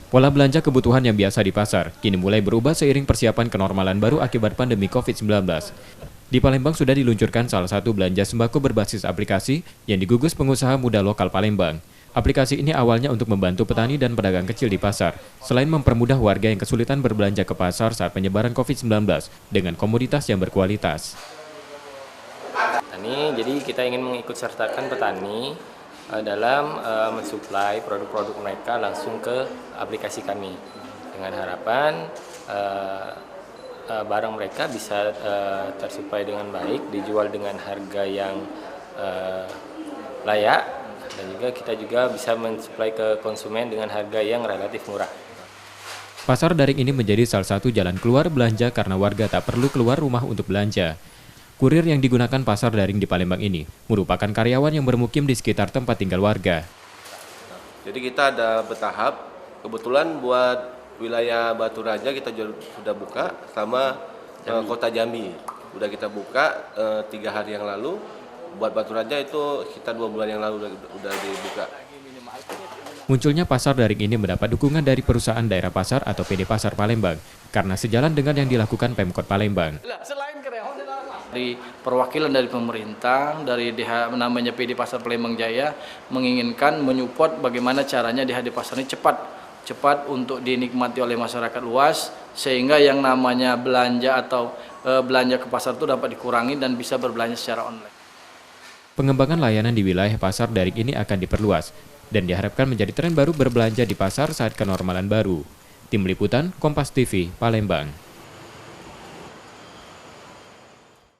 Pola belanja kebutuhan yang biasa di pasar kini mulai berubah seiring persiapan kenormalan baru akibat pandemi COVID-19. Di Palembang sudah diluncurkan salah satu belanja sembako berbasis aplikasi yang digugus pengusaha muda lokal Palembang. Aplikasi ini awalnya untuk membantu petani dan pedagang kecil di pasar, selain mempermudah warga yang kesulitan berbelanja ke pasar saat penyebaran COVID-19 dengan komoditas yang berkualitas. Jadi kita ingin mengikut sertakan petani dalam mensuplai produk-produk mereka langsung ke aplikasi kami dengan harapan barang mereka bisa tersuplai dengan baik, dijual dengan harga yang layak, dan juga kita bisa mensuplai ke konsumen dengan harga yang relatif murah. Pasar daring ini menjadi salah satu jalan keluar belanja karena warga tak perlu keluar rumah untuk belanja. Kurir yang digunakan pasar daring di Palembang ini merupakan karyawan yang bermukim di sekitar tempat tinggal warga. Jadi kita ada bertahap, kebetulan buat wilayah Batu Raja kita sudah buka, sama Kota Jambi. Udah kita buka 3 hari yang lalu, buat Batu Raja itu sekitar 2 bulan yang lalu udah dibuka. Munculnya pasar daring ini mendapat dukungan dari perusahaan daerah pasar atau PD Pasar Palembang, karena sejalan dengan yang dilakukan Pemkot Palembang. Dari perwakilan dari pemerintah, dari namanya PD Pasar Palembang Jaya, menginginkan menyupport bagaimana caranya DHD pasar ini cepat untuk dinikmati oleh masyarakat luas, sehingga yang namanya belanja atau belanja ke pasar itu dapat dikurangi dan bisa berbelanja secara online. Pengembangan layanan di wilayah pasar daring ini akan diperluas dan diharapkan menjadi tren baru berbelanja di pasar saat kenormalan baru. Tim Liputan, Kompas TV, Palembang.